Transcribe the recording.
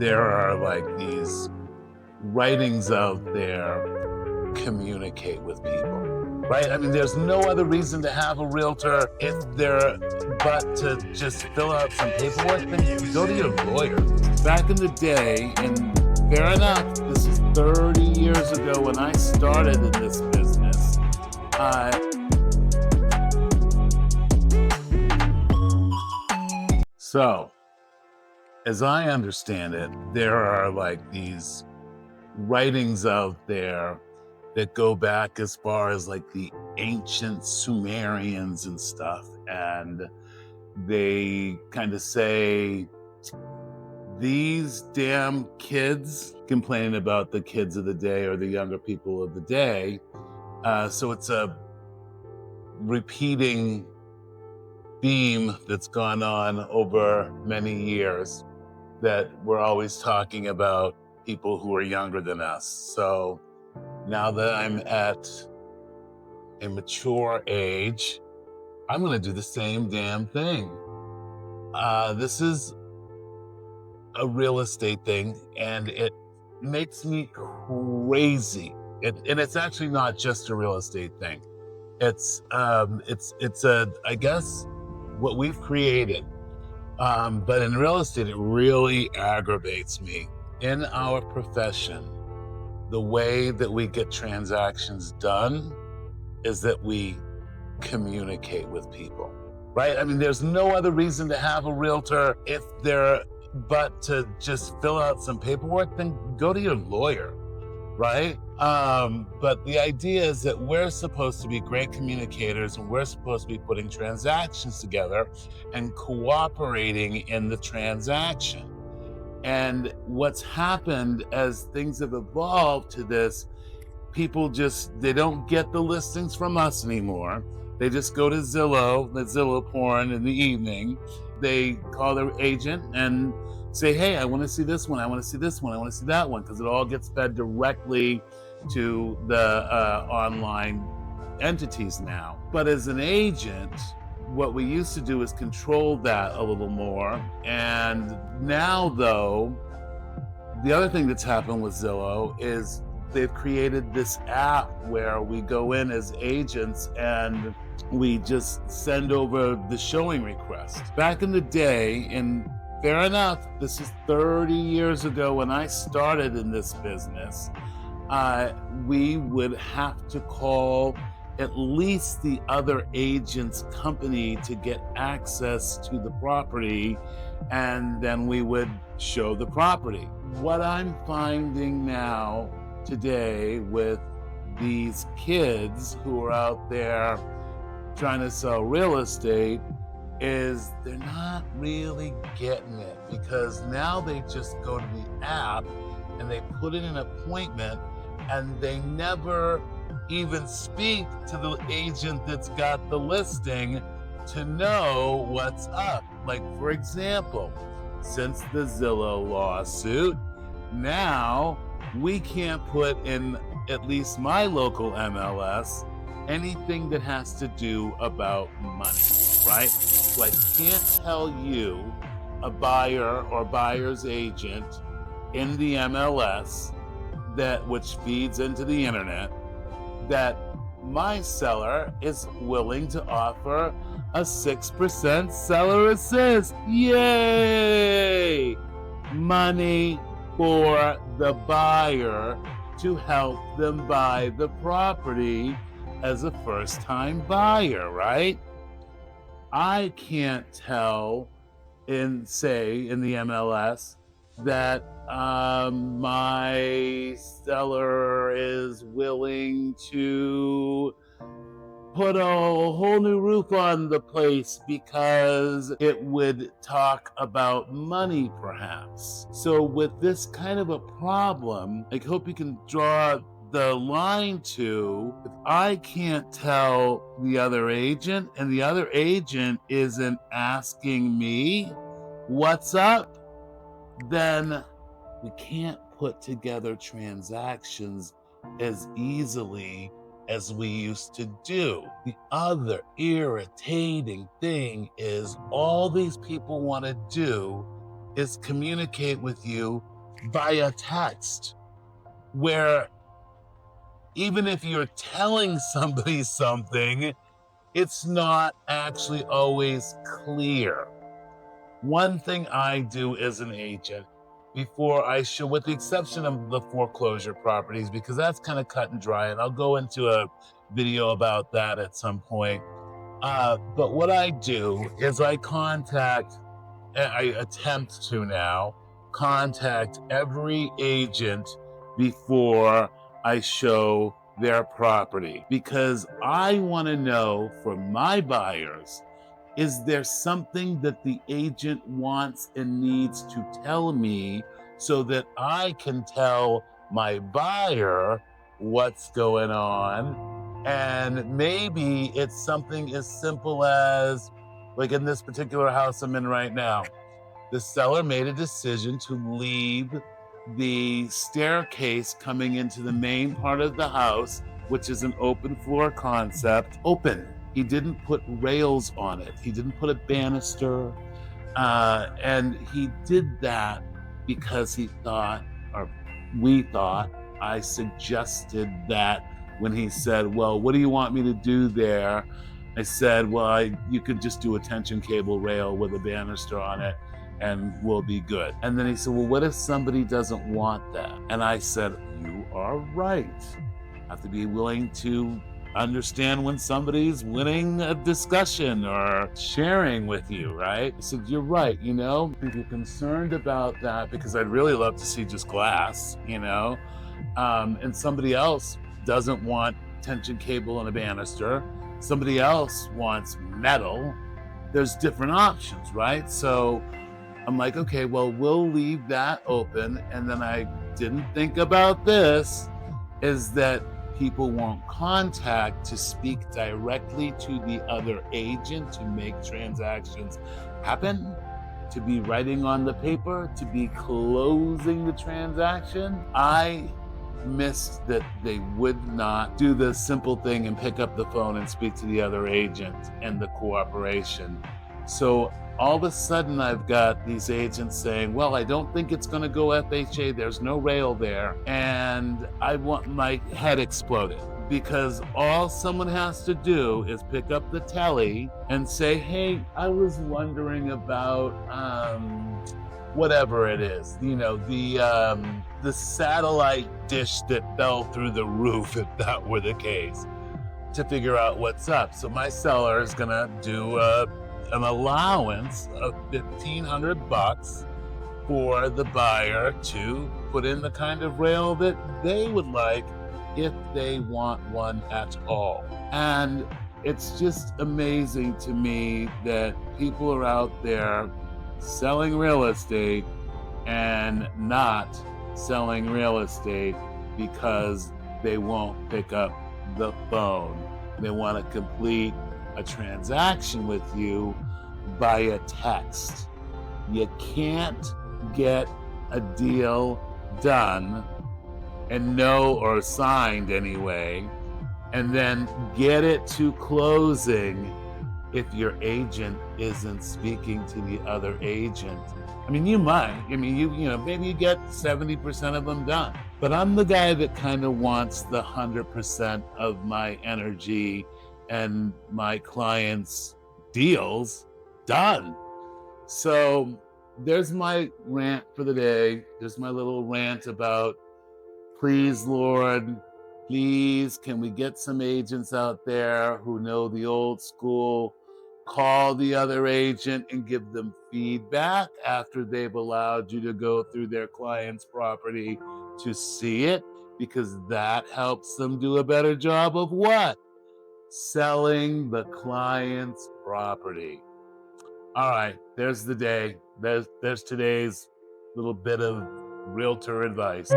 There are like these writings out there, communicate with people, right? I mean, there's no other reason to have a realtor if they're but to just fill out some paperwork, then go to your lawyer. Back in the day, and fair enough, this is 30 years ago when I started in this business. So, as I understand it, there are like these writings out there that go back as far as like the ancient Sumerians and stuff. And they kind of say, these damn kids, complaining about the kids of the day or the younger people of the day. So it's a repeating theme that's gone on over many years, that we're always talking about people who are younger than us. So now that I'm at a mature age, I'm going to do the same damn thing. This is a real estate thing, and it makes me crazy. And it's actually not just a real estate thing. It's I guess what we've created. But in real estate, it really aggravates me. In our profession, the way that we get transactions done is that we communicate with people, right? I mean, there's no other reason to have a realtor if they're but to just fill out some paperwork, then go to your lawyer, right? But the idea is that we're supposed to be great communicators, and we're supposed to be putting transactions together and cooperating in the transaction. And what's happened as things have evolved to this, people they don't get the listings from us anymore. They just go to Zillow, the Zillow porn in the evening. They call their agent and say, hey, I want to see this one, I want to see this one, I want to see that one, because it all gets fed directly to the online entities now. But as an agent, what we used to do is control that a little more. And now, though, the other thing that's happened with Zillow is they've created this app where we go in as agents and we just send over the showing request. Back in the day, and fair enough, this is 30 years ago when I started in this business, we would have to call at least the other agent's company to get access to the property, and then we would show the property. What I'm finding now today with these kids who are out there trying to sell real estate is they're not really getting it, because now they just go to the app and they put in an appointment, and they never even speak to the agent that's got the listing to know what's up. Like, for example, since the Zillow lawsuit, now we can't put in, at least my local MLS, anything that has to do about money, right? So I can't tell you, a buyer or buyer's agent in the MLS, that which feeds into the internet, that my seller is willing to offer a 6% seller assist. Yay! Money for the buyer to help them buy the property as a first-time buyer, right? I can't tell in the MLS that my seller is willing to put a whole new roof on the place because it would talk about money, perhaps. So with this kind of a problem, I hope you can draw the line to, if I can't tell the other agent and the other agent isn't asking me what's up, then we can't put together transactions as easily as we used to do. The other irritating thing is all these people want to do is communicate with you via text, where even if you're telling somebody something, it's not actually always clear. One thing I do as an agent before I show, with the exception of the foreclosure properties, because that's kind of cut and dry, and I'll go into a video about that at some point. But what I do is I attempt to now contact every agent before I show their property, because I want to know from my buyers, is there something that the agent wants and needs to tell me so that I can tell my buyer what's going on? And maybe it's something as simple as, like in this particular house I'm in right now, the seller made a decision to leave the staircase coming into the main part of the house, which is an open floor concept, open. He didn't put rails on it. He didn't put a banister. And he did that because he thought, or we thought, I suggested that when he said, well, what do you want me to do there? I said, well, you could just do a tension cable rail with a banister on it and we'll be good. And then he said, well, what if somebody doesn't want that? And I said, you are right. I have to be willing to understand when somebody's winning a discussion or sharing with you, right? I said, you're right, if you're concerned about that, because I'd really love to see just glass, and somebody else doesn't want tension cable and a banister, somebody else wants metal, there's different options, right? So I'm like, okay, well, we'll leave that open. And then I didn't think about this, is that people won't contact to speak directly to the other agent to make transactions happen, to be writing on the paper, to be closing the transaction. I missed that they would not do the simple thing and pick up the phone and speak to the other agent and the cooperation. So all of a sudden I've got these agents saying, well, I don't think it's going to go FHA. There's no rail there. And I want my head exploded, because all someone has to do is pick up the telly and say, hey, I was wondering about whatever it is, the satellite dish that fell through the roof, if that were the case, to figure out what's up. So my seller is going to do an allowance of $1,500 for the buyer to put in the kind of rail that they would like, if they want one at all. And it's just amazing to me that people are out there selling real estate and not selling real estate because they won't pick up the phone. They want to complete a transaction with you via text. You can't get a deal done and or signed anyway, and then get it to closing if your agent isn't speaking to the other agent. I mean, you might. I mean, maybe you get 70% of them done. But I'm the guy that kind of wants the 100% of my energy and my clients' deals done. So there's my rant for the day. There's my little rant about, please, Lord, please, can we get some agents out there who know the old school? Call the other agent and give them feedback after they've allowed you to go through their client's property to see it, because that helps them do a better job of what? Selling the client's property. All right, there's the day. There's today's little bit of realtor advice.